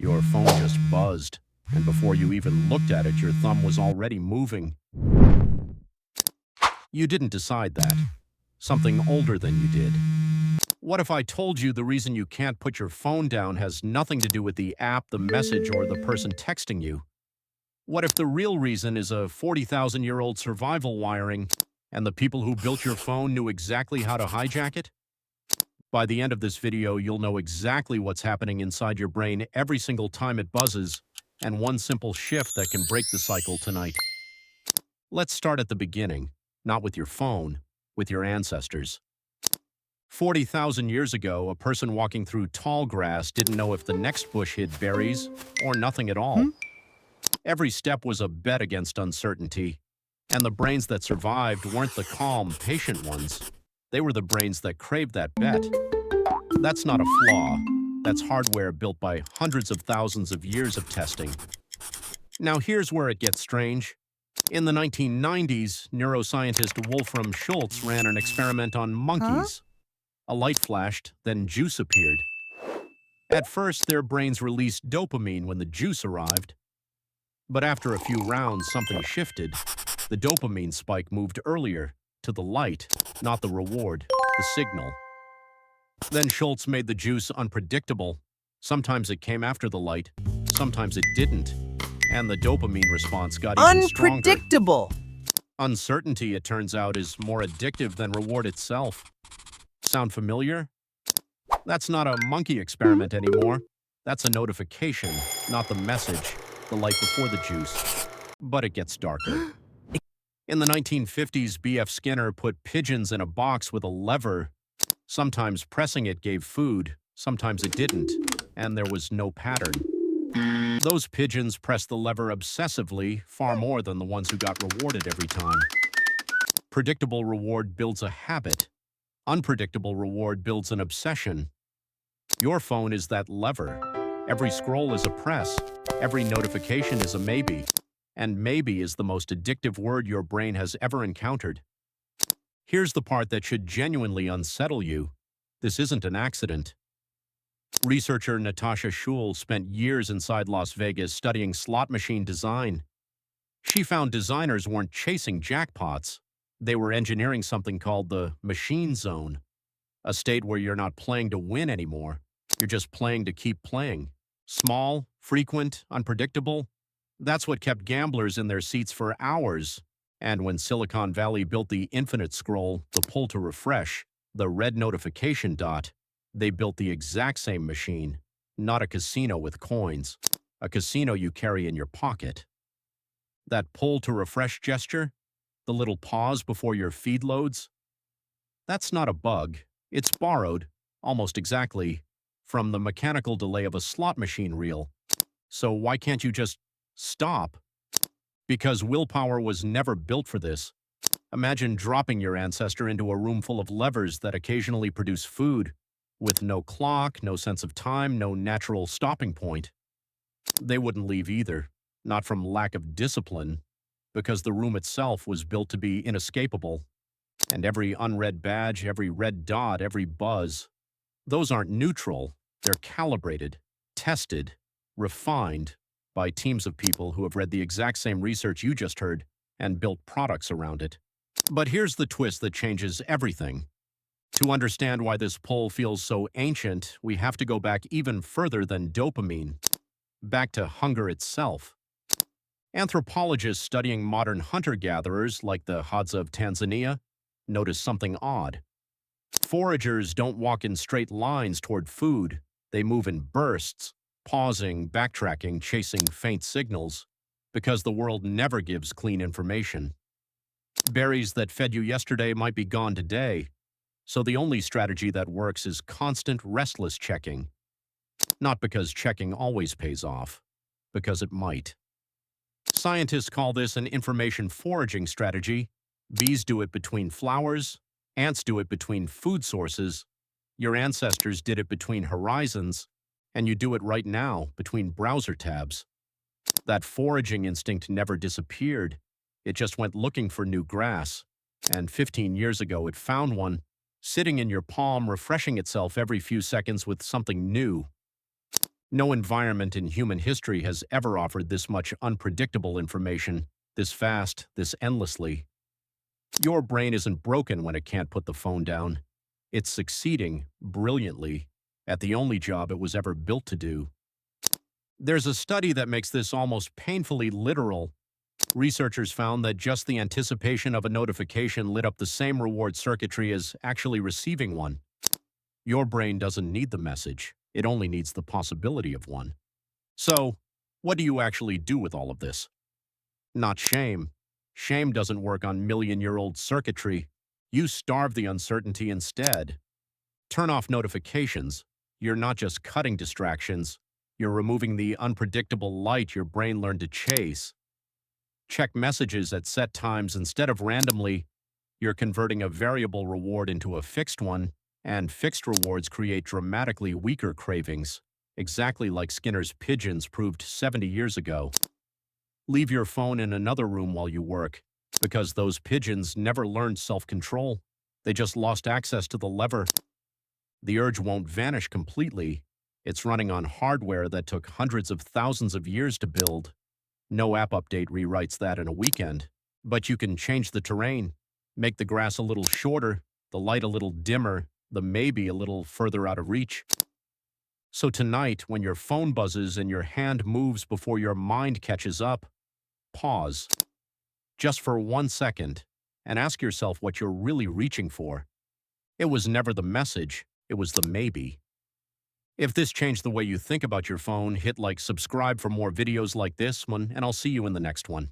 Your phone just buzzed, and before you even looked at it, your thumb was already moving. You didn't decide that. Something older than you did. What if I told you the reason you can't put your phone down has nothing to do with the app, the message, or the person texting you? What if the real reason is a 40,000-year-old survival wiring, and the people who built your phone knew exactly how to hijack it? By the end of this video, you'll know exactly what's happening inside your brain every single time it buzzes, and one simple shift that can break the cycle tonight. Let's start at the beginning, not with your phone, with your ancestors. 40,000 years ago, a person walking through tall grass didn't know if the next bush hid berries or nothing at all. Every step was a bet against uncertainty, and the brains that survived weren't the calm, patient ones. They were the brains that craved that bet. That's not a flaw. That's hardware built by hundreds of thousands of years of testing. Now here's where it gets strange. In the 1990s, neuroscientist Wolfram Schultz ran an experiment on monkeys. A light flashed, then juice appeared. At first, their brains released dopamine when the juice arrived. But after a few rounds, something shifted. The dopamine spike moved earlier, to the light, not the reward, the signal. Then Schultz made the juice unpredictable. Sometimes it came after the light, sometimes it didn't. And the dopamine response got even stronger. Unpredictable! Uncertainty, it turns out, is more addictive than reward itself. Sound familiar? That's not a monkey experiment anymore. That's a notification, not the message, the light before the juice. But it gets darker. In the 1950s, B.F. Skinner put pigeons in a box with a lever. Sometimes pressing it gave food, sometimes it didn't, and there was no pattern. Those pigeons pressed the lever obsessively, far more than the ones who got rewarded every time. Predictable reward builds a habit. Unpredictable reward builds an obsession. Your phone is that lever. Every scroll is a press. Every notification is a maybe. And maybe is the most addictive word your brain has ever encountered. Here's the part that should genuinely unsettle you. This isn't an accident. Researcher Natasha Schul spent years inside Las Vegas studying slot machine design. She found designers weren't chasing jackpots. They were engineering something called the machine zone, a state where you're not playing to win anymore. You're just playing to keep playing. Small, frequent, unpredictable. That's what kept gamblers in their seats for hours. And when Silicon Valley built the infinite scroll, the pull to refresh, the red notification dot, they built the exact same machine, not a casino with coins, a casino you carry in your pocket. That pull to refresh gesture, the little pause before your feed loads, that's not a bug. It's borrowed, almost exactly, from the mechanical delay of a slot machine reel. So why can't you just stop? Because willpower was never built for this. Imagine dropping your ancestor into a room full of levers that occasionally produce food, with no clock, no sense of time, no natural stopping point. They wouldn't leave either, not from lack of discipline, because the room itself was built to be inescapable. And every unread badge, every red dot, every buzz, those aren't neutral. They're calibrated, tested, refined by teams of people who have read the exact same research you just heard and built products around it. But here's the twist that changes everything. To understand why this pull feels so ancient, we have to go back even further than dopamine, back to hunger itself. Anthropologists studying modern hunter-gatherers, like the Hadza of Tanzania, notice something odd. Foragers don't walk in straight lines toward food. They move in bursts, pausing, backtracking, chasing faint signals, because the world never gives clean information. Berries that fed you yesterday might be gone today, so the only strategy that works is constant, restless checking. Not because checking always pays off, because it might. Scientists call this an information foraging strategy. Bees do it between flowers, ants do it between food sources, your ancestors did it between horizons, and you do it right now between browser tabs. That foraging instinct never disappeared. It just went looking for new grass, and 15 years ago it found one, sitting in your palm, refreshing itself every few seconds with something new. No environment in human history has ever offered this much unpredictable information, this fast, this endlessly. Your brain isn't broken when it can't put the phone down. It's succeeding, brilliantly, at the only job it was ever built to do. There's a study that makes this almost painfully literal. Researchers found that just the anticipation of a notification lit up the same reward circuitry as actually receiving one. Your brain doesn't need the message. It only needs the possibility of one. So, what do you actually do with all of this? Not shame. Shame doesn't work on million-year-old circuitry. You starve the uncertainty instead. Turn off notifications. You're not just cutting distractions. You're removing the unpredictable light your brain learned to chase. Check messages at set times instead of randomly. You're converting a variable reward into a fixed one, and fixed rewards create dramatically weaker cravings, exactly like Skinner's pigeons proved 70 years ago. Leave your phone in another room while you work, because those pigeons never learned self-control. They just lost access to the lever. The urge won't vanish completely. It's running on hardware that took hundreds of thousands of years to build. No app update rewrites that in a weekend. But you can change the terrain, make the grass a little shorter, the light a little dimmer, the maybe a little further out of reach. So tonight, when your phone buzzes and your hand moves before your mind catches up, pause. Just for 1 second, and ask yourself what you're really reaching for. It was never the message, it was the maybe. If this changed the way you think about your phone, hit like subscribe for more videos like this one, and I'll see you in the next one.